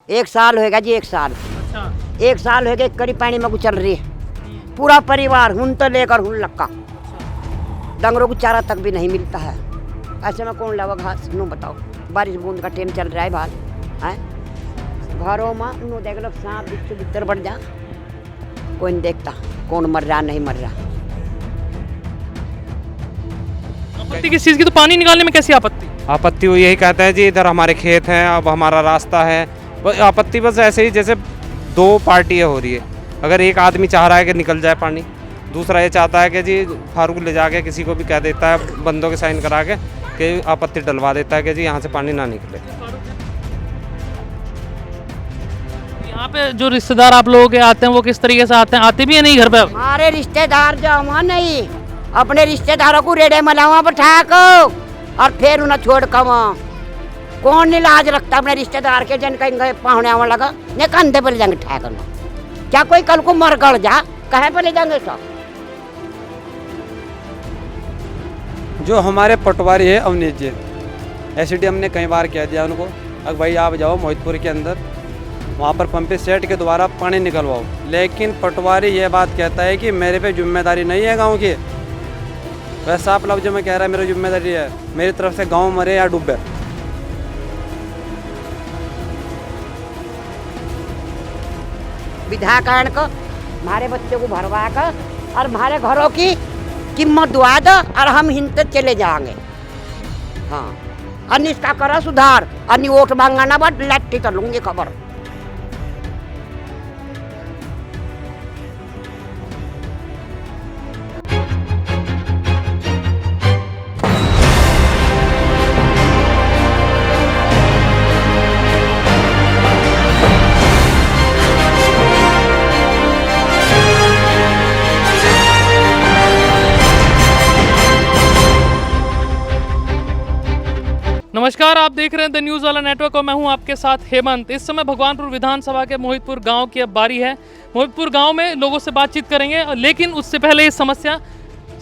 1 साल होएगा जी, 1 साल। अच्छा। 1 साल हो गए करी पानी में चल रही है। पूरा परिवार हुन तो लेकर हुन लक्का, डंगरों को चारा तक भी नहीं मिलता है। ऐसे में कौन लावा घास, नो बताओ। बारिश बूंद का टाइम चल रहा है बाहर है, घरों में नो देख लो सांप बिच्छू भीतर बढ़ जा, कोई नहीं देखता कौन मर रहा नहीं मर रहा। आपत्ति किस चीज़ की? तो पानी निकालने में कैसी आपत्ति? आपत्ति वो यही कहता है जी, इधर हमारे खेत हैं, अब हमारा रास्ता है। आपत्ति बस ऐसे ही जैसे 2 पार्टियाँ हो रही है। अगर एक आदमी चाह रहा है कि निकल जाए पानी, दूसरा ये चाहता है कि जी फारूक ले जाके किसी को भी कह देता है, बंदों के साइन करा के कि आपत्ति डलवा देता है कि जी यहाँ से पानी ना निकले। यहाँ पे जो रिश्तेदार आप लोगों के आते हैं वो किस तरीके से आते हैं? आते भी है नहीं घर पे? हमारे रिश्तेदार जो वहाँ नहीं, अपने रिश्तेदारों को रेड़े मलावा बैठा को और फिर उन्हें छोड़ कर वहाँ कौन नहीं लाज रखता अपने रिश्तेदार के, जन कहीं पाहुने आने लगा ने कंधे पर ले जाएंगे ठहर। क्या कोई कल को मर गड़ जा, कहे पर ले जाएंगे सब? जो हमारे पटवारी है अवनीश जी, एसडीएम ने कई बार कह दिया उनको, अब भाई आप जाओ मोहितपुर के अंदर, वहाँ पर पंप सेट के द्वारा पानी निकलवाओ। लेकिन पटवारी ये बात कहता है कि मेरे पे जिम्मेदारी नहीं है गांव की। वैसा आप लफ्ज में कह रहा है मेरी जिम्मेदारी है, मेरी तरफ से गांव मरे या डूबे। विधायक को हमारे बच्चों को भरवा कर और हमारे घरों की कीमत दुआ दो और हम हिंद चले जाएंगे। हाँ, अन्य इसका करो सुधार, अन्य वोट मांगना बट लट्टी कर लूंगी खबर। नमस्कार, आप देख रहे हैं द न्यूज़ वाला नेटवर्क और मैं हूं आपके साथ हेमंत। इस समय भगवानपुर विधानसभा के मोहितपुर गांव की अब बारी है। मोहितपुर गांव में लोगों से बातचीत करेंगे, लेकिन उससे पहले ये समस्या,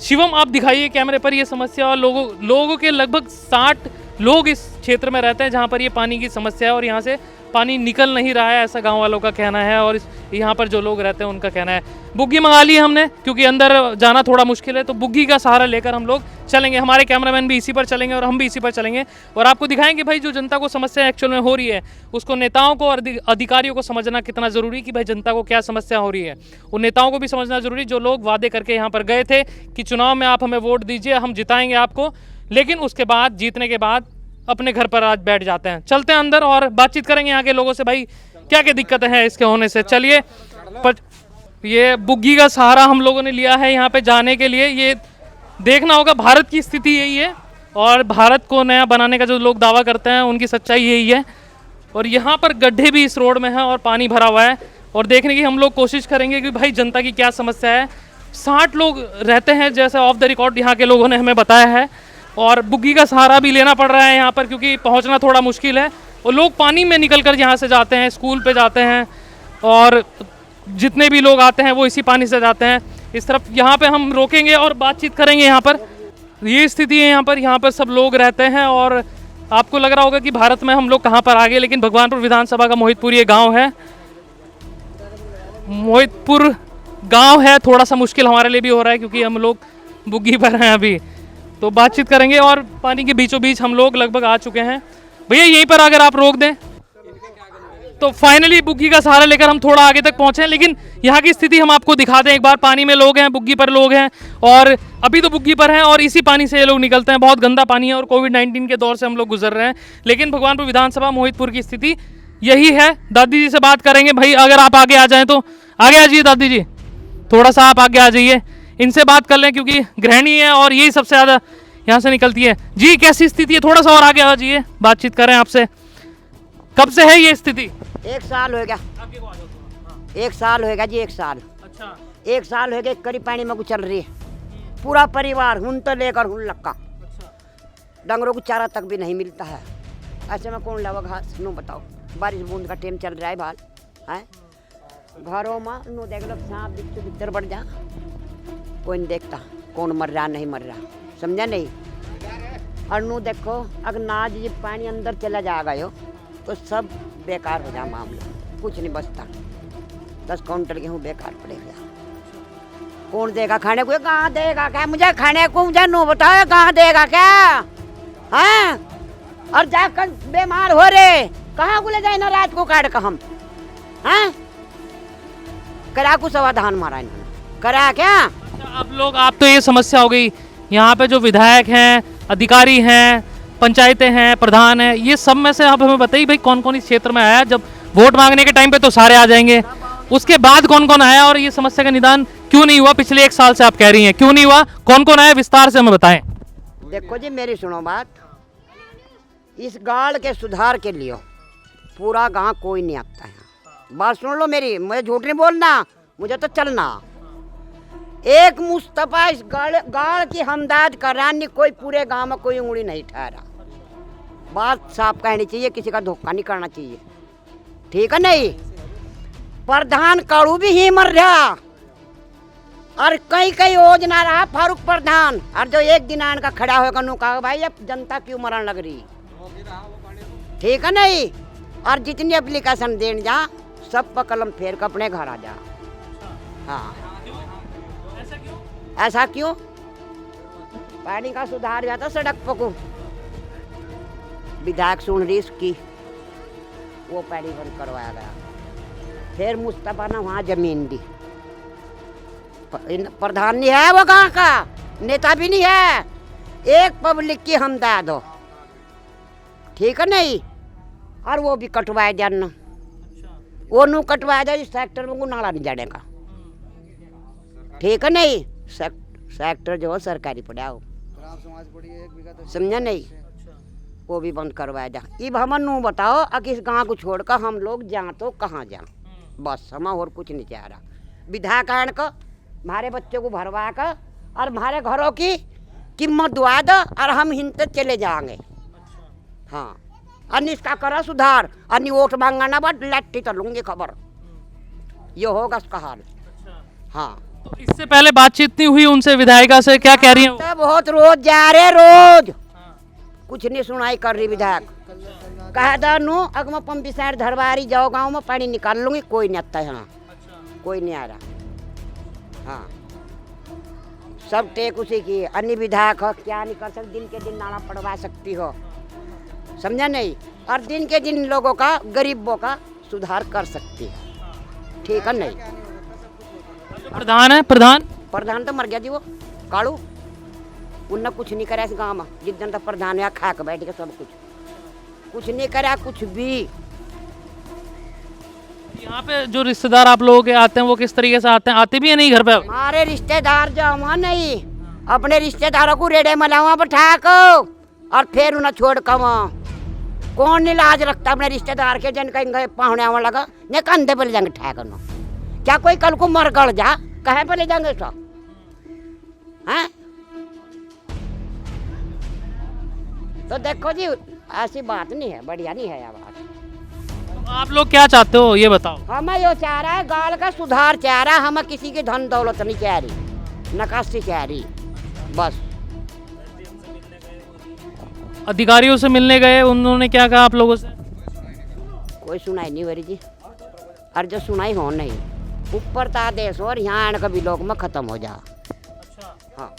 शिवम आप दिखाइए कैमरे पर ये समस्या। और लोगों के लगभग 60 लोग इस क्षेत्र में रहते हैं जहां पर ये पानी की समस्या है और यहाँ से पानी निकल नहीं रहा है, ऐसा गाँव वालों का कहना है और यहाँ पर जो लोग रहते हैं उनका कहना है। बुग्गी मंगा ली हमने क्योंकि अंदर जाना थोड़ा मुश्किल है, तो बुग्गी का सहारा लेकर हम लोग चलेंगे। हमारे कैमरामैन भी इसी पर चलेंगे और हम भी इसी पर चलेंगे और आपको दिखाएंगे भाई जो जनता को समस्या एक्चुअल में हो रही है, उसको नेताओं को और अधिकारियों को समझना कितना ज़रूरी कि भाई जनता को क्या समस्या हो रही है। उन नेताओं को भी समझना ज़रूरी जो लोग वादे करके यहाँ पर गए थे कि चुनाव में आप हमें वोट दीजिए, हम जिताएंगे आपको, लेकिन उसके बाद जीतने के बाद अपने घर पर आज बैठ जाते हैं। चलते हैं अंदर और बातचीत करेंगे यहाँ के लोगों से, भाई क्या क्या दिक्कतें हैं इसके होने से। चलिए, ये बुग्गी का सहारा हम लोगों ने लिया है यहाँ पे जाने के लिए। ये देखना होगा, भारत की स्थिति यही है और भारत को नया बनाने का जो लोग दावा करते हैं उनकी सच्चाई यही है। और यहाँ पर गड्ढे भी इस रोड में हैं और पानी भरा हुआ है और देखने की हम लोग कोशिश करेंगे कि भाई जनता की क्या समस्या है। 60 लोग रहते हैं जैसे ऑफ द रिकॉर्ड यहाँ के लोगों ने हमें बताया है और बुग्गी का सहारा भी लेना पड़ रहा है यहाँ पर क्योंकि पहुँचना थोड़ा मुश्किल है और लोग पानी में निकल कर यहाँ से जाते हैं, स्कूल पे जाते हैं और जितने भी लोग आते हैं वो इसी पानी से जाते हैं। इस तरफ यहाँ पे हम रोकेंगे और बातचीत करेंगे। यहाँ पर ये स्थिति है, यहाँ पर सब लोग रहते हैं और आपको लग रहा होगा कि भारत में हम लोग कहाँ पर आ गए, लेकिन भगवानपुर विधानसभा का मोहितपुर ये गाँव है। मोहितपुर गाँव है, थोड़ा सा मुश्किल हमारे लिए भी हो रहा है क्योंकि हम लोग बुग्गी पर हैं अभी, तो बातचीत करेंगे और पानी के बीचों बीच हम लोग लगभग आ चुके हैं। भैया यहीं पर अगर आप रोक दें तो फाइनली बुग्गी का सहारा लेकर हम थोड़ा आगे तक पहुंचे हैं, लेकिन यहाँ की स्थिति हम आपको दिखा दें एक बार। पानी में लोग हैं, बुग्गी पर लोग हैं और अभी तो बुग्गी पर हैं और इसी पानी से ये लोग निकलते हैं। बहुत गंदा पानी है और कोविड-19 के दौर से हम लोग गुजर रहे हैं, लेकिन भगवानपुर विधानसभा मोहितपुर की स्थिति यही है। दादी जी से बात करेंगे। भाई अगर आप आगे आ जाएँ तो आगे आ जाइए दादी जी, थोड़ा सा आप आगे आ जाइए, इनसे बात कर लें क्योंकि गृहिणी है और यही सबसे ज़्यादा यहाँ से निकलती है। जी कैसी स्थिति है? थोड़ा सा और आगे आ जाइए, बातचीत करें आपसे। कब से है ये स्थिति? 1 साल हो गया। 1 साल होएगा जी, 1 साल। अच्छा। 1 साल हो गए करी पानी में चल रही है। पूरा परिवार हुन तो लेकर हुन लक्का, डंगरों को चारा तक भी नहीं मिलता है। ऐसे में कौन लावा घास, नो बताओ। बारिश बूंद का टाइम चल रहा है बाहर है, घरों में नो देख लो सांप बिच्छू भीतर बढ़ जा, कोई नहीं देखता कौन मर रहा नहीं मर रहा, समझा नहीं। और नू देखो अगर नाज ये पानी अंदर चला जाएगा यो तो सब बेकार हो जाए मामला, कुछ नहीं बचता। 10 क्विंटल गेहूँ बेकार पड़ेगा। कौन देगा खाने को? कहाँ देगा क्या मुझे खाने को? मुझे नो बताओ कहाँ देगा क्या? हाँ, और जाकर बीमार हो रहे, कहाँ को ले जाए ना रात को काट कर हम? हाँ, करा को समाधान मारा इन्होंने, करा क्या? आप तो ये समस्या हो गई, यहाँ पे जो विधायक हैं, अधिकारी हैं, पंचायतें हैं, प्रधान हैं, ये सब में से आप हमें बताइए भाई कौन कौन इस क्षेत्र में आया? जब वोट मांगने के टाइम पे तो सारे आ जाएंगे, उसके बाद कौन कौन आया और ये समस्या का निदान क्यों नहीं हुआ? पिछले 1 साल से आप कह रही हैं, क्यों नहीं हुआ? कौन कौन आया, विस्तार से हमें बताएं। देखो जी, मेरी सुनो बात, इस गाड़ के सुधार के लिए पूरा गांव कोई नहीं आता है। बात सुन लो मेरी, मुझे झूठ नहीं बोलना, मुझे तो चलना। एक मुस्तफा इस गाड़ की हमदाद करानी, कोई पूरे गांव में कोई उंगली नहीं ठहरा। बात साफ कहनी चाहिए, किसी का धोखा नहीं करना चाहिए, ठीक है? नहीं, प्रधान काड़ू भी ही मर रहा और कई कई योजना रहा फारूक प्रधान, और जो एक दिन आन का खड़ा होगा नु कहा भाई अब जनता क्यों मरण लग रही, ठीक है? नहीं, और जितनी एप्लीकेशन देने जा सब पर कलम फेर कर अपने घर आ जा। हाँ, ऐसा क्यों? पानी का सुधार हुआ था सड़क पर को, विधायक सुन रही इसकी, वो पानी बंद करवाया गया। फिर मुस्तफा ने वहाँ जमीन दी, प्रधान नहीं है वो गांव का, नेता भी नहीं है, एक पब्लिक की हमदाद हो, ठीक है? नहीं, और वो भी कटवाए जाना, वो नू कटवाया जाए, इस सेक्टर में को नाला नहीं जाने का, ठीक है? नहीं, सेक्टर जो सरकारी पड़ा हो, समझा? नहीं, वो भी बंद करवाया जा। अब हम नू बताओ, अगर इस गांव को छोड़कर हम लोग जा तो कहाँ जा? बस हम और कुछ नहीं चाह रहा। विधायक आन को हमारे बच्चों को भरवा कर और हमारे घरों की कीमत दुआ दो और हम हिंदे चले जाएंगे। हाँ, अन्य इसका करा सुधार, अन्य वोट मांगना ना बट लट्टी तो लूंगी खबर, ये होगा उसका हाल। हाँ, तो इससे पहले बातचीत नहीं हुई उनसे, विधायिका से? क्या कह रही हैं? तो बहुत रोज जा रहे, रोज कुछ नहीं सुनाई कर रही विधायक। कहा था नू अगर मैं पंपी साइड धरवारी जाओ गाँव में पानी निकाल लूंगी, कोई नहीं आता यहाँ, कोई नहीं आ रहा। हाँ, सब टेक उसी की, अन्य विधायक हो क्या नहीं कर सकती, दिन के दिन नाला पड़वा सकती हो, समझा? नहीं, और दिन के दिन लोगों का, गरीबों का सुधार कर सकती है, ठीक है? नहीं, प्रधान है, प्रधान तो मर गया जी, वो काड़ू, उनने कुछ नहीं करा इस गाँव में। जिस दिन तक प्रधान यहाँ खा के बैठ के सब कुछ नहीं करा, कुछ भी। यहाँ पे जो रिश्तेदार आप लोगों के आते हैं वो किस तरीके से आते हैं? आते भी है नहीं घर पे? हमारे रिश्तेदार जाओ वहाँ नहीं, अपने रिश्तेदारों को रेड़े मलावा बैठा को और फिर उन्हें छोड़ कर वहाँ। कौन नहीं लाज रखता अपने रिश्तेदार के, जन कहीं पाहुने आवा लगा ने कंधे पर ले जाएंगे ठहरना। क्या कोई कल को मर गड़ जा, कहे पर ले जाएंगे तो? हैं? तो देखो जी, ऐसी बात नहीं है, बढ़िया नहीं है यह बात। तो आप लोग क्या चाहते हो ये बताओ? हमें यो चाह रहा है, गाल का सुधार चाह रहा है, हमें किसी की धन दौलत नहीं चाह रही, नकाशी चाह रही, बस। अधिकारियों से मिलने गए, उन्होंने क्या कहा आप लोगों से? कोई सुनाई नहीं हो रही जी, और जो सुनाई हो नहीं, ऊपर तो आदेश हो और यहाँ आने का भी लोग में खत्म हो जा। हाँ,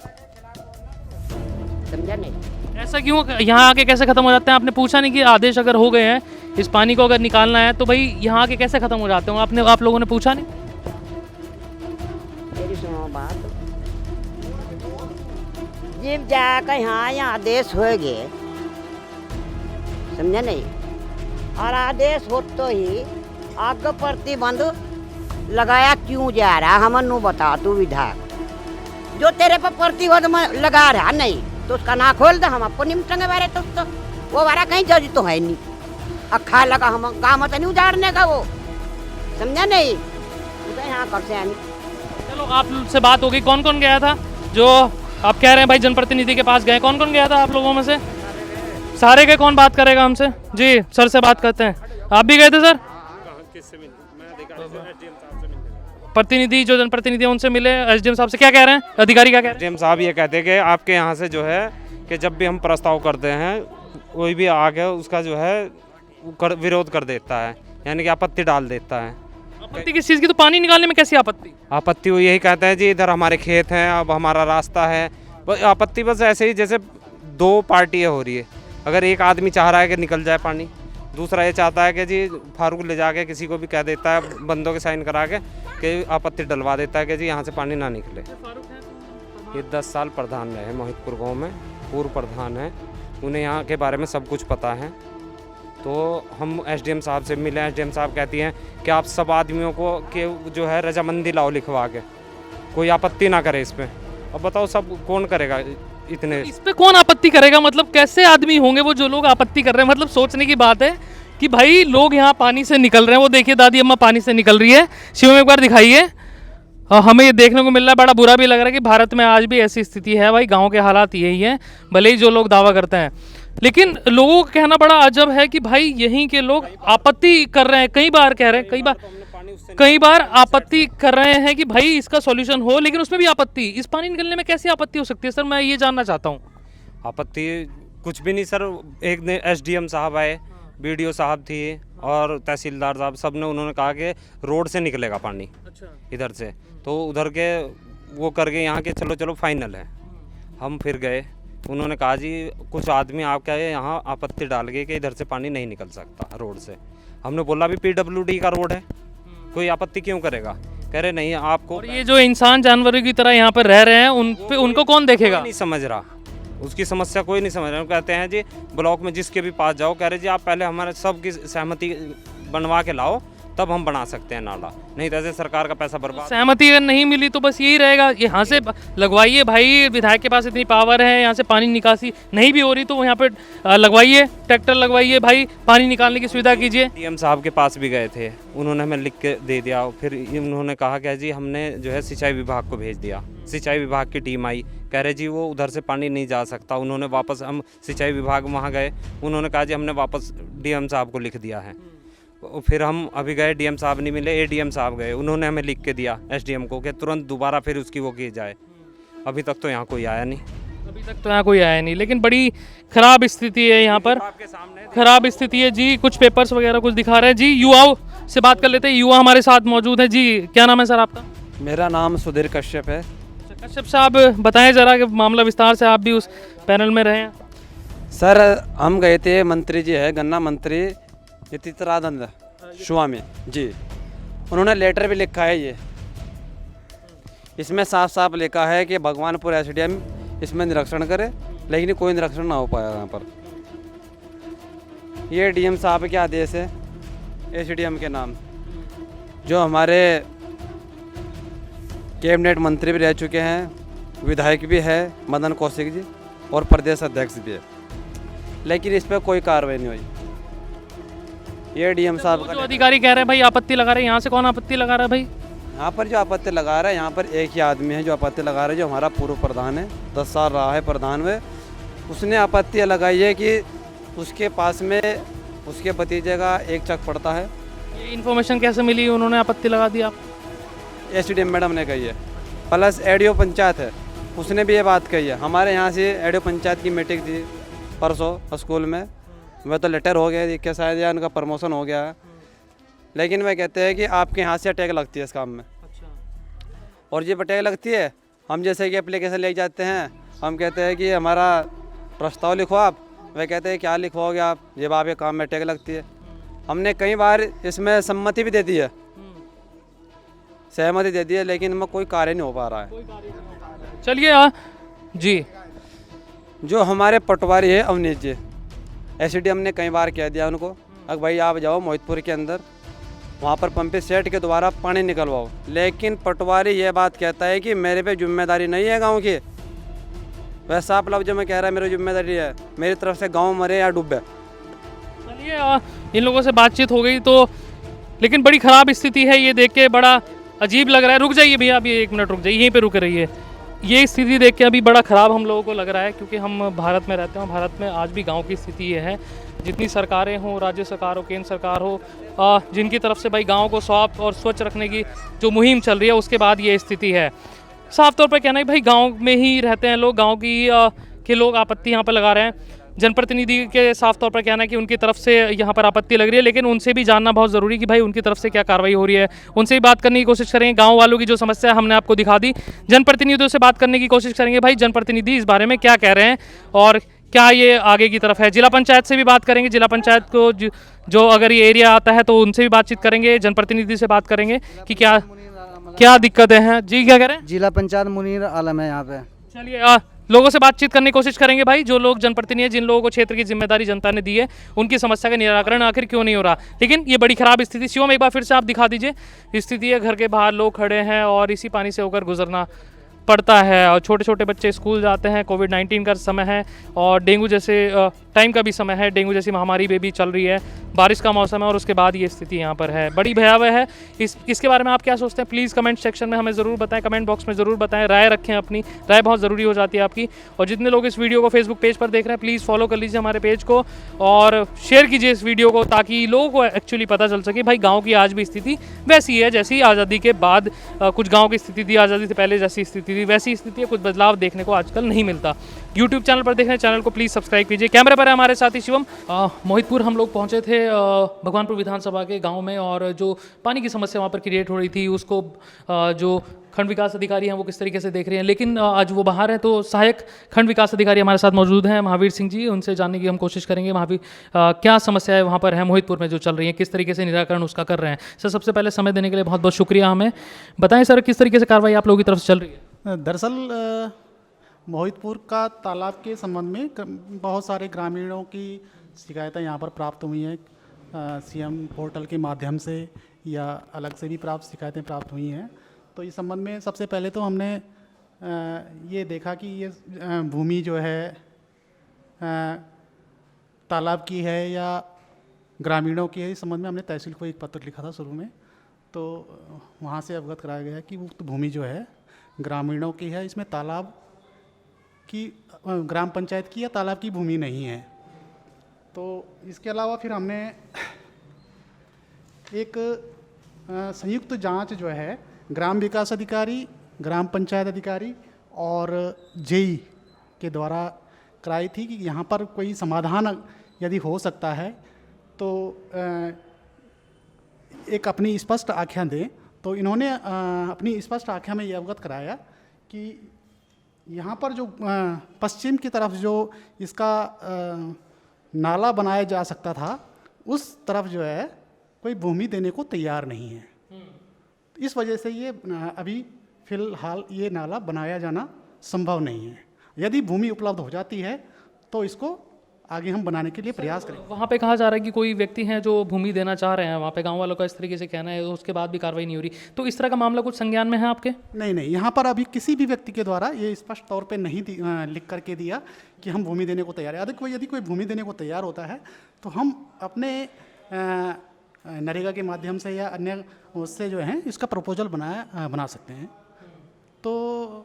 समझा? नहीं, ऐसा क्यों? यहाँ आके कैसे खत्म हो जाते हैं? आपने पूछा नहीं कि आदेश अगर हो गए हैं, इस पानी को अगर निकालना है तो भाई यहाँ आके कैसे खत्म हो जाते हो? आप लोगों ने पूछा नहीं? मेरी सुनो बात, जब जाकर यहाँ आदेश हो गए, समझा? नहीं, और आदेश हो तो ही आगे प्रतिबंध लगाया क्यों जा रहा? हम नू बता, तू विधायक जो तेरे पर प्रतिबंध में लगा रहा नहीं तो उसका ना खोल दे, हम आपको निपटेंगे बारे तो वो बारा कहीं जज तो है नहीं, अखा लगा हम काम तो नहीं उजाड़ने का वो, समझा? नहीं, तो यहाँ कर से चलो, आप से बात हो गई। कौन कौन गया था? जो आप कह रहे हैं भाई जनप्रतिनिधि के पास गए, कौन कौन गया था आप लोगों में से? सारे के कौन बात करेगा हमसे? जी, सर से बात करते हैं। आप भी गए थे सर? प्रतिनिधि, जो जनप्रतिनिधि उनसे मिले, एसडीएम साहब से क्या कह रहे हैं? अधिकारी क्या कह रहे हैं? एसडीएम साहब ये कहते हैं कि आपके यहाँ से जो है कि जब भी हम प्रस्ताव करते हैं कोई भी आके उसका जो है विरोध कर देता है, यानी कि आपत्ति डाल देता है। आपत्ति किस चीज़ की? तो पानी निकालने में कैसी आपत्ति? आपत्ति वो यही कहता है जी इधर हमारे खेत हैं, अब हमारा रास्ता है। आपत्ति बस ऐसे ही जैसे दो पार्टियाँ हो रही है। अगर एक आदमी चाह रहा है कि निकल जाए पानी, दूसरा ये चाहता है कि जी फारूक ले जाके किसी को भी कह देता है, बंदों के साइन करा के कि आपत्ति डलवा देता है कि जी यहाँ से पानी ना निकले। ये 10 साल प्रधान रहे मोहितपुर गांव में, पूर्व प्रधान है, उन्हें यहाँ के बारे में सब कुछ पता है। तो हम एसडीएम साहब से मिले, एसडीएम साहब कहती हैं कि आप सब आदमियों को कि जो है रजामंदी लाओ लिखवा के, कोई आपत्ति ना करे इस पर। अब बताओ सब कौन करेगा इतने? इस पे कौन आपत्ति करेगा? मतलब कैसे आदमी होंगे वो जो लोग आपत्ति कर रहे हैं? मतलब सोचने की बात है कि भाई लोग यहाँ पानी से निकल रहे हैं। वो देखिए दादी अम्मा पानी से निकल रही है। शिव में एक बार दिखाइए। हमें ये देखने को मिल रहा है, बड़ा बुरा भी लग रहा है कि भारत में आज भी ऐसी स्थिति है। भाई गांव के हालात यही हैं, भले ही जो लोग दावा करते हैं, लेकिन लोगों का कहना बड़ा अजब है कि भाई यहीं के लोग आपत्ति कर रहे हैं। कई बार कह रहे हैं, कई बार आपत्ति कर रहे हैं कि भाई इसका सॉल्यूशन हो, लेकिन उसमें भी आपत्ति। इस पानी निकलने में कैसी आपत्ति हो सकती है सर? मैं ये जानना चाहता हूँ। आपत्ति कुछ भी नहीं सर। एक ने एसडीएम साहब आए, बीडीओ साहब थी और तहसीलदार साहब, सब ने उन्होंने कहा कि रोड से निकलेगा पानी इधर से, तो उधर के वो करके यहाँ के चलो फाइनल है। हम फिर गए, उन्होंने कहा जी कुछ आदमी आपका यहाँ आपत्ति डाल गए कि इधर से पानी नहीं निकल सकता रोड से। हमने बोला भी पीडब्ल्यूडी का रोड है, कोई आपत्ति क्यों करेगा? कह रहे नहीं आपको। और ये जो इंसान जानवरों की तरह यहाँ पर रह रहे हैं उनको कौन देखेगा? नहीं समझ रहा, उसकी समस्या कोई नहीं समझ रहा। कहते हैं जी ब्लॉक में जिसके भी पास जाओ, कह रहे जी आप पहले हमारे सब की सहमति बनवा के लाओ, तब हम बना सकते हैं नाला, नहीं तो ऐसे सरकार का पैसा बर्बाद। सहमति अगर नहीं मिली तो बस यही रहेगा, यहाँ से लगवाइए भाई, विधायक के पास इतनी पावर है, यहाँ से पानी निकासी नहीं भी हो रही तो यहाँ पे लगवाइए, ट्रैक्टर लगवाइए भाई, पानी निकालने की सुविधा कीजिए। डीएम साहब के पास भी गए थे, उन्होंने हमें लिख के दे दिया। फिर उन्होंने कहा कि जी हमने जो है सिंचाई विभाग को भेज दिया। सिंचाई विभाग की टीम आई, कह रहे जी वो उधर से पानी नहीं जा सकता। उन्होंने वापस, हम सिंचाई विभाग वहाँ गए, उन्होंने कहा जी हमने वापस डीएम साहब को लिख दिया है। फिर हम अभी गए, डीएम साहब नहीं मिले, एडीएम साहब गए, उन्होंने हमें लिख के दिया एसडीएम को कि तुरंत दोबारा फिर उसकी वो की जाए। अभी तक तो यहाँ कोई आया नहीं। अभी तक तो यहाँ कोई आया नहीं, लेकिन बड़ी खराब स्थिति है यहाँ पर, खराब स्थिति है जी। कुछ पेपर्स वगैरह कुछ दिखा रहे हैं जी। युवाओं से बात कर लेते हैं, युवा हमारे साथ मौजूद है जी। क्या नाम है सर आपका? मेरा नाम सुधीर कश्यप है। कश्यप साहब बताएं जरा कि मामला विस्तार से, आप भी उस पैनल में रहे हैं। सर हम गए थे, मंत्री जी है गन्ना मंत्री यतीरानंद स्वामी जी, उन्होंने लेटर भी लिखा है। ये इसमें साफ साफ लिखा है कि भगवानपुर एसडीएम इसमें निरीक्षण करे, लेकिन कोई निरीक्षण ना हो पाया यहाँ पर। ये डीएम साहब के आदेश है एसडीएम के नाम, जो हमारे कैबिनेट मंत्री भी रह चुके हैं, विधायक भी है मदन कौशिक जी, और प्रदेश अध्यक्ष भी है, लेकिन इस पर कोई कार्रवाई नहीं हुई। ये डीएम साहब जो अधिकारी कह रहे हैं भाई आपत्ति लगा रहे हैं, यहाँ से कौन आपत्ति लगा रहा है भाई? यहाँ पर जो आपत्ति लगा रहा है, यहाँ पर एक ही आदमी है जो आपत्ति लगा रहा है, जो हमारा पूर्व प्रधान है, 10 साल रहा है प्रधान में। उसने आपत्ति लगाई है कि उसके पास में उसके भतीजे का एक चक पड़ता है। ये इन्फॉर्मेशन कैसे मिली, उन्होंने आपत्ति लगा दी? आप एसडीएम मैडम ने कही है, प्लस एडीओ पंचायत है, उसने भी ये बात कही है। हमारे यहाँ से एडीओ पंचायत की मीटिंग थी परसों स्कूल में, वह तो लेटर हो गया कि शायद या उनका प्रमोशन हो गया है, लेकिन वह कहते हैं कि आपके यहाँ से अटैक लगती है इस काम में। और ये अटैक लगती है, हम जैसे कि एप्लीकेशन ले जाते हैं, हम कहते हैं कि हमारा प्रस्ताव लिखो आप, वह कहते हैं क्या लिखवाओगे आप, जब आपके काम में अटैक लगती है। हमने कई बार इसमें सम्मति भी दे दी है, सहमति दे दी है, लेकिन इनमें कोई कार्य नहीं हो पा रहा है। चलिए जी। जो हमारे पटवारी है अवनीश जी, एसडीएम ने कई बार कह दिया उनको, अगर भाई आप जाओ मोहितपुर के अंदर, वहाँ पर पंपिंग सेट के द्वारा पानी निकलवाओ, लेकिन पटवारी ये बात कहता है कि मेरे पे जिम्मेदारी नहीं है गांव की। वह साफ लफ्ज़ों में कह रहा है मेरी जिम्मेदारी है, मेरी तरफ से गांव मरे या डूबे। चलिए इन लोगों से बातचीत हो गई तो, लेकिन बड़ी ख़राब स्थिति है, ये देख के बड़ा अजीब लग रहा है। रुक जाइए भैया, अभी 1 मिनट रुक जाइए, यहीं पे रुके रहिए। ये स्थिति देख के अभी बड़ा ख़राब हम लोगों को लग रहा है, क्योंकि हम भारत में रहते हैं। भारत में आज भी गांव की स्थिति ये है, जितनी सरकारें हों, राज्य सरकार हो, केंद्र सरकार हो, जिनकी तरफ से भाई गांव को साफ और स्वच्छ रखने की जो मुहिम चल रही है, उसके बाद ये स्थिति है। साफ तौर पर कहना है भाई गाँव में ही रहते हैं लोग, गाँव के लोग आपत्ति यहाँ पर लगा रहे हैं। जनप्रतिनिधि के साफ तौर पर कहना है कि उनकी तरफ से यहाँ पर आपत्ति लग रही है, लेकिन उनसे भी जानना बहुत ज़रूरी है कि भाई उनकी तरफ से क्या कार्रवाई हो रही है। उनसे भी बात करने की कोशिश करेंगे। गाँव वालों की जो समस्या है हमने आपको दिखा दी, जनप्रतिनिधियों से बात करने की कोशिश करेंगे भाई जनप्रतिनिधि इस बारे में क्या कह रहे हैं और क्या ये आगे की तरफ है। जिला पंचायत से भी बात करेंगे, जिला पंचायत को जो अगर ये एरिया आता है तो उनसे भी बातचीत करेंगे, जनप्रतिनिधि से बात करेंगे कि क्या क्या दिक्कतें हैं। जी क्या कह रहे हैं? जिला पंचायत मुनीर आलम है यहाँ पे। चलिए लोगों से बातचीत करने की कोशिश करेंगे भाई, जो लोग जनप्रतिनिधि हैं, जिन लोगों को क्षेत्र की जिम्मेदारी जनता ने दी है, उनकी समस्या का निराकरण आखिर क्यों नहीं हो रहा। लेकिन ये बड़ी खराब स्थिति, शिवम एक बार फिर से आप दिखा दीजिए स्थिति है। घर के बाहर लोग खड़े हैं और इसी पानी से होकर गुजरना पड़ता है और छोटे छोटे बच्चे स्कूल जाते हैं। कोविड-19 का समय है और डेंगू जैसे टाइम का भी समय है, डेंगू जैसी महामारी भी चल रही है, बारिश का मौसम है और उसके बाद ये स्थिति यहाँ पर है, बड़ी भयावह है। इसके बारे में आप क्या सोचते हैं प्लीज़ कमेंट सेक्शन में हमें ज़रूर बताएं, कमेंट बॉक्स में ज़रूर बताएं, राय रखें, अपनी राय बहुत ज़रूरी हो जाती है आपकी। और जितने लोग इस वीडियो को फेसबुक पेज पर देख रहे हैं प्लीज़ फॉलो कर लीजिए हमारे पेज को और शेयर कीजिए इस वीडियो को, ताकि लोगों को एक्चुअली पता चल सके भाई गाँव की आज भी स्थिति वैसी है जैसी आज़ादी के बाद कुछ गाँव की स्थिति थी, आज़ादी से पहले जैसी स्थिति थी वैसी स्थिति है, कुछ बदलाव देखने को आजकल नहीं मिलता। यूट्यूब चैनल पर देख रहे हैं, चैनल को प्लीज़ सब्सक्राइब कीजिए। कैमरे पर है हमारे साथ ही शिवम। मोहितपुर हम लोग पहुंचे थे भगवानपुर विधानसभा के गांव में, और जो पानी की समस्या वहां पर क्रिएट हो रही थी उसको जो खंड विकास अधिकारी हैं वो किस तरीके से देख रहे हैं। लेकिन आज वो बाहर हैं, तो सहायक खंड विकास अधिकारी हमारे साथ मौजूद हैं महावीर सिंह जी, उनसे जानने की हम कोशिश करेंगे महावीर क्या समस्याएं वहाँ पर है मोहितपुर में जो चल रही हैं, किस तरीके से निराकरण उसका कर रहे हैं। सर सबसे पहले समय देने के लिए बहुत बहुत शुक्रिया। हमें बताएं सर किस तरीके से कार्रवाई आप लोगों की तरफ से चल रही है। दरअसल मोहितपुर का तालाब के संबंध में बहुत सारे ग्रामीणों की शिकायतें यहाँ पर प्राप्त हुई हैं, सीएम पोर्टल के माध्यम से या अलग से भी शिकायतें प्राप्त हुई हैं। तो इस संबंध में सबसे पहले तो हमने ये देखा कि ये भूमि जो है तालाब की है या ग्रामीणों की है। इस संबंध में हमने तहसील को एक पत्र लिखा था शुरू में, तो वहाँ से अवगत कराया गया कि उक्त भूमि जो है ग्रामीणों की है, इसमें तालाब की ग्राम पंचायत की या तालाब की भूमि नहीं है। तो इसके अलावा फिर हमने एक संयुक्त जांच जो है ग्राम विकास अधिकारी, ग्राम पंचायत अधिकारी और जेई के द्वारा कराई थी कि यहाँ पर कोई समाधान यदि हो सकता है तो एक अपनी स्पष्ट आख्या दें। तो इन्होंने अपनी स्पष्ट आख्या में ये अवगत कराया कि यहाँ पर जो पश्चिम की तरफ जो इसका नाला बनाया जा सकता था, उस तरफ जो है कोई भूमि देने को तैयार नहीं है। इस वजह से ये अभी फ़िलहाल ये नाला बनाया जाना संभव नहीं है। यदि भूमि उपलब्ध हो जाती है तो इसको आगे हम बनाने के लिए प्रयास करेंगे। वहाँ पे कहा जा रहा है कि कोई व्यक्ति हैं जो भूमि देना चाह रहे हैं, वहाँ पे गांव वालों का इस तरीके से कहना है, उसके बाद भी कार्रवाई नहीं हो रही। तो इस तरह का मामला कुछ संज्ञान में है आपके? नहीं, यहाँ पर अभी किसी भी व्यक्ति के द्वारा ये स्पष्ट तौर पे नहीं लिख करके दिया कि हम भूमि देने को तैयार है। यदि कोई भूमि देने को तैयार होता है तो हम अपने नरेगा के माध्यम से या अन्य उससे जो है इसका प्रपोजल बना सकते हैं। तो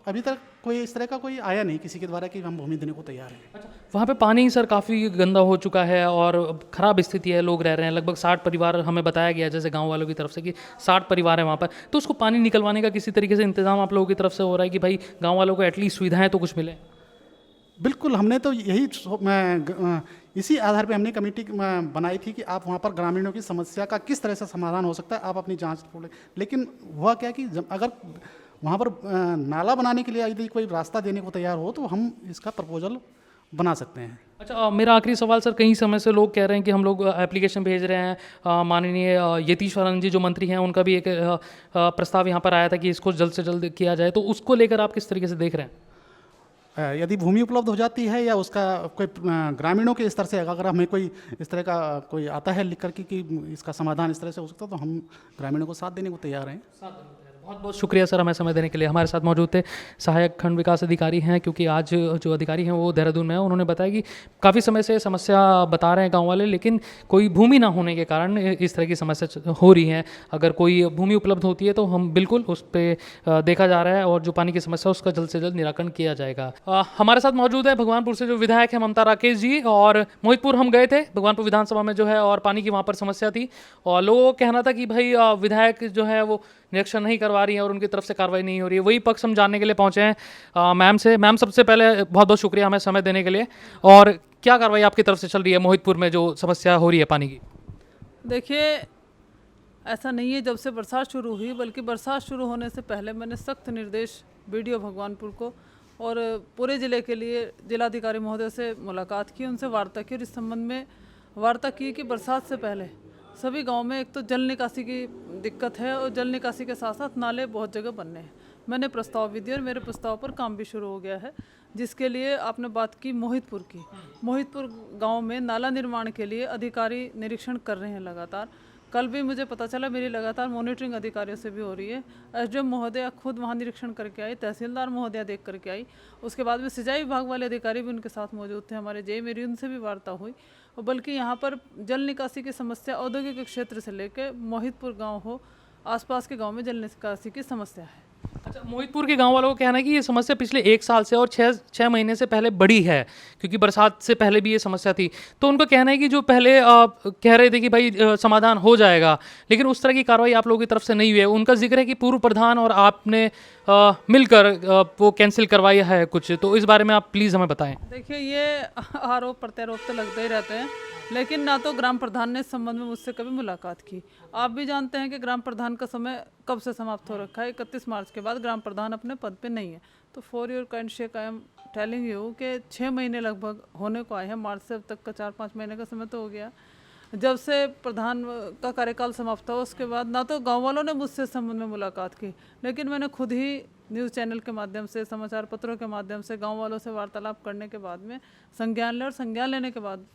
अभी तक कोई इस तरह का कोई आया नहीं किसी के द्वारा कि हम भूमि देने को तैयार हैं। अच्छा, वहाँ पे पानी सर काफ़ी गंदा हो चुका है और ख़राब स्थिति है, लोग रह रहे हैं, लगभग 60 परिवार हमें बताया गया जैसे गांव वालों की तरफ से कि 60 परिवार है वहाँ पर। तो उसको पानी निकलवाने का किसी तरीके से इंतजाम आप लोगों की तरफ से हो रहा है कि भाई गाँव वालों को एटलीस्ट सुविधाएँ तो कुछ मिले? बिल्कुल, हमने तो यही इसी आधार पे हमने कमेटी बनाई थी कि आप वहाँ पर ग्रामीणों की समस्या का किस तरह से समाधान हो सकता है, आप अपनी जाँच खोलें। लेकिन हुआ क्या कि अगर वहाँ पर नाला बनाने के लिए यदि कोई रास्ता देने को तैयार हो तो हम इसका प्रपोजल बना सकते हैं। अच्छा, मेरा आखिरी सवाल सर, कई समय से लोग कह रहे हैं कि हम लोग एप्लीकेशन भेज रहे हैं, माननीय यतीश्वरन जी जो मंत्री हैं उनका भी एक प्रस्ताव यहाँ पर आया था कि इसको जल्द से जल्द किया जाए, तो उसको लेकर आप किस तरीके से देख रहे हैं? यदि भूमि उपलब्ध हो जाती है या उसका कोई ग्रामीणों के स्तर से अगर हमें कोई इस तरह का कोई आता है लिख करके कि इसका समाधान इस तरह से हो सकता है तो हम ग्रामीणों को साथ देने को तैयार हैं। बहुत बहुत शुक्रिया सर हमें समय देने के लिए। हमारे साथ मौजूद थे सहायक खंड विकास अधिकारी हैं, क्योंकि आज जो अधिकारी हैं वो देहरादून में है। उन्होंने बताया कि काफ़ी समय से समस्या बता रहे हैं गांव वाले, लेकिन कोई भूमि ना होने के कारण इस तरह की समस्या हो रही है। अगर कोई भूमि उपलब्ध होती है तो हम बिल्कुल उस पर देखा जा रहा है और जो पानी की समस्या उसका जल्द से जल्द निराकरण किया जाएगा। हमारे साथ मौजूद है भगवानपुर से जो विधायक है ममता राकेश जी, और मोहितपुर हम गए थे भगवानपुर विधानसभा में जो है, और पानी की वहाँ पर समस्या थी और लोगों को कहना था कि भाई विधायक जो है वो निरीक्षण नहीं कर करवा रही हैं और उनकी तरफ से कार्रवाई नहीं हो रही है, वही पक्ष हम जानने के लिए पहुंचे हैं मैम से। मैम, सबसे पहले बहुत बहुत शुक्रिया हमें समय देने के लिए। और क्या कार्रवाई आपकी तरफ से चल रही है मोहितपुर में जो समस्या हो रही है पानी की? देखिए, ऐसा नहीं है जब से बरसात शुरू हुई, बल्कि बरसात शुरू होने से पहले मैंने सख्त निर्देश बीडीओ भगवानपुर को और पूरे ज़िले के लिए जिलाधिकारी महोदय से मुलाकात की, उनसे वार्ता की और इस संबंध में वार्ता की कि बरसात से पहले सभी गांव में एक तो जल निकासी की दिक्कत है और जल निकासी के साथ साथ नाले बहुत जगह बनने हैं। मैंने प्रस्ताव भी दिया और मेरे प्रस्ताव पर काम भी शुरू हो गया है, जिसके लिए आपने बात की मोहितपुर की। मोहितपुर गांव में नाला निर्माण के लिए अधिकारी निरीक्षण कर रहे हैं लगातार। कल भी मुझे पता चला, मेरी लगातार मॉनिटरिंग अधिकारियों से भी हो रही है। एसडीएम महोदया खुद वहां निरीक्षण करके आई, तहसीलदार महोदया देख करके आई, उसके बाद में सिंचाई विभाग वाले अधिकारी भी उनके साथ मौजूद थे, हमारे जे मेरी उनसे भी वार्ता हुई। और बल्कि यहाँ पर जल निकासी की समस्या औद्योगिक क्षेत्र से लेकर मोहितपुर गाँव हो, आसपास के गाँव में जल निकासी की समस्या है। अच्छा, मोहितपुर के गांव वालों को कहना है कि ये समस्या पिछले 1 साल से और 6 महीने से पहले बढ़ी है, क्योंकि बरसात से पहले भी ये समस्या थी। तो उनका कहना है कि जो पहले कह रहे थे कि भाई समाधान हो जाएगा, लेकिन उस तरह की कार्रवाई आप लोगों की तरफ से नहीं हुई है। उनका जिक्र है कि पूर्व प्रधान और आपने मिलकर वो कैंसिल करवाया है कुछ, तो इस बारे में आप प्लीज़ हमें बताएं। देखिए, ये आरोप प्रत्यारोप तो लगते ही रहते हैं, लेकिन ना तो ग्राम प्रधान ने इस संबंध में मुझसे कभी मुलाकात की। आप भी जानते हैं कि ग्राम प्रधान का समय कब से समाप्त हो रखा है, 31 मार्च के बाद ग्राम प्रधान अपने पद पे नहीं है। तो for your kind shake I am telling you कि 6 महीने लगभग होने को आए हैं, मार्च से अब तक का 4-5 महीने का समय तो हो गया। जब से प्रधान का कार्यकाल समाप्त हुआ उसके बाद ना तो गाँव वालों ने मुझसे इस संबंध में मुलाकात की, लेकिन मैंने खुद ही न्यूज़ चैनल के माध्यम से, समाचार पत्रों के माध्यम से गाँव वालों से वार्तालाप करने के बाद में संज्ञान लिया और संज्ञान लेने के बाद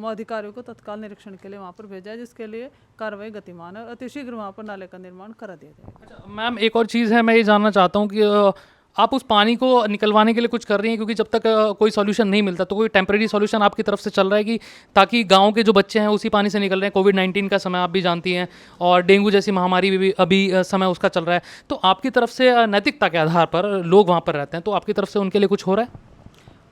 अधिकारियों को तत्काल निरीक्षण के लिए वहाँ पर भेजा है, जिसके लिए कार्रवाई गतिमान है और अतिशीघ्र वहाँ पर नाले का निर्माण करा दिया जाएगा। अच्छा मैम, एक और चीज़ है, मैं ये जानना चाहता हूँ कि आप उस पानी को निकलवाने के लिए कुछ कर रही हैं, क्योंकि जब तक कोई सॉल्यूशन नहीं मिलता तो कोई टेम्परेरी सॉल्यूशन आपकी तरफ से चल रहा है कि ताकि गांव के जो बच्चे हैं उसी पानी से निकल रहे हैं। कोविड-19 का समय आप भी जानती हैं और डेंगू जैसी महामारी भी अभी समय उसका चल रहा है, तो आपकी तरफ से नैतिकता के आधार पर लोग वहाँ पर रहते हैं, तो आपकी तरफ से उनके लिए कुछ हो रहा है?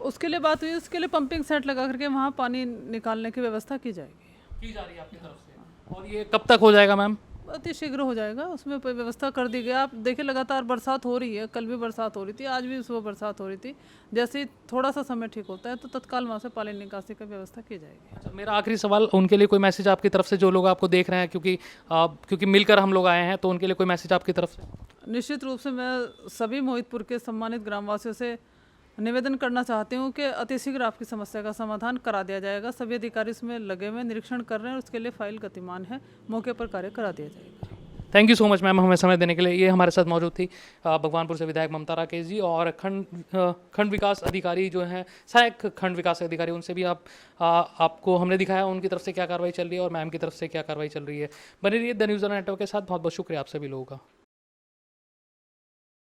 उसके लिए बात हुई, उसके लिए पंपिंग सेट लगा करके वहाँ पानी निकालने की व्यवस्था की जाएगी। की जा रही है आपकी तरफ से, और ये कब तक हो जाएगा मैम? अति शीघ्र हो जाएगा, उसमें व्यवस्था कर दी गई। आप देखिए, लगातार बरसात हो रही है, कल भी बरसात हो रही थी, आज भी सुबह बरसात हो रही थी। जैसे ही थोड़ा सा समय ठीक होता है तो तत्काल वहाँ से पानी निकासी की व्यवस्था की जाएगी। अच्छा, मेरा आखिरी सवाल, उनके लिए कोई मैसेज आपकी तरफ से, जो लोग आपको देख रहे हैं, क्योंकि मिलकर हम लोग आए हैं, तो उनके लिए कोई मैसेज आपकी तरफ से? निश्चित रूप से मैं सभी मोहितपुर के सम्मानित ग्रामवासियों से निवेदन करना चाहती हूँ कि अतिशीघ्र आपकी समस्या का समाधान करा दिया जाएगा। सभी अधिकारी इसमें लगे हुए निरीक्षण कर रहे हैं और उसके लिए फाइल गतिमान है, मौके पर कार्य करा दिया जाएगा। Thank you so much ma'am, हमें समय देने के लिए। ये हमारे साथ मौजूद थी भगवानपुर से विधायक ममता राकेश जी और खंड विकास अधिकारी जो हैं, सहायक खंड विकास अधिकारी, उनसे भी आपको हमने दिखाया उनकी तरफ से क्या कार्रवाई चल रही है और मैम की तरफ से क्या कार्रवाई चल रही है। बने रहिए द न्यूज़ नेटवर्क के साथ। बहुत बहुत शुक्रिया आप सभी लोगों का।